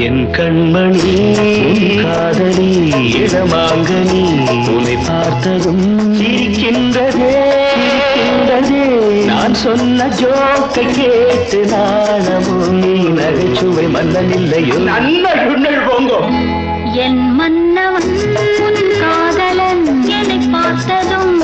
என் கண்மணி உன் காதலி இடமாங்கனி உன்னை பார்த்ததும் சிரிக்கின்றதே சிரிக்கின்றதே நான் சொன்ன ஜோக்கை கேட்டு நாணமோ நீ நகைச்சுவை மன்னன் இல்லையோ நல்ல சுண்ணல் போங்கோ என் மன்னவன் உன் காதலன் என்னை பார்த்ததும்